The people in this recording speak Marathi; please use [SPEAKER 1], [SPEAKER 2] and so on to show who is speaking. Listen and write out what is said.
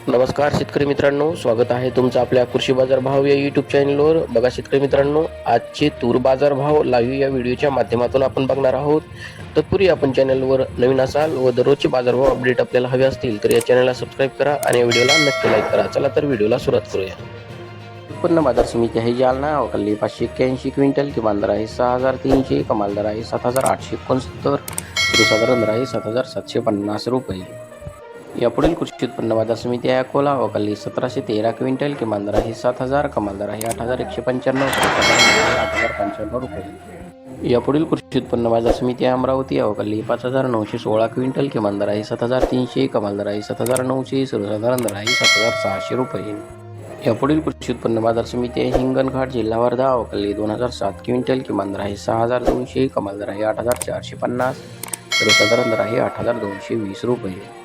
[SPEAKER 1] नमस्कार शेतकरी मित्रांनो, स्वागत आहे तुमचं आपल्या कृषी बाजार भाव या यूट्यूब चॅनलवर. बघा शेतकरी मित्रांनो, आजचे तूर बाजार भाव लाईव्ह या व्हिडिओच्या माध्यमातून आपण बघणार आहोत. तत्पूर्वी आपण चॅनलवर नवीन असाल व दररोजचे बाजारभाव अपडेट आपल्याला हवे असतील तर या चॅनलला सबस्क्राईब करा आणि या व्हिडिओला नक्की लाईक करा. चला तर व्हिडिओला सुरुवात करूया. उत्पन्न बाजार समिती आहे जालना. अवकाली 581 क्विंटल, किमान दर आहे 6300, कमाल दर आहे 7869, सर्वसाधारण दर आहे 7750 रुपये. यापुढील कृषी उत्पन्न बाजार समिती आहे अकोला. अवकाली 1713 क्विंटल, किमान दर आहे 7000, कमाल दर आहे 8195, सर्वसाधारण दर आहे 8095 रुपये. यापुढील कृषी उत्पन्न बाजार समिती आहे अमरावती. अवकाली 5916 क्विंटल, किमान दर आहे 7300, कमाल दर आहे 7900, सर्वसाधारण दर आहे 7600 रुपये. यापुढील कृषी उत्पन्न बाजार समिती आहे हिंगणघाट, जिल्हा वर्धा. अवकाली 2007 क्विंटल, किमान दर आहे 6200, कमाल दर आहे 8450, सर्वसाधारण दर आहे 8220 रुपये.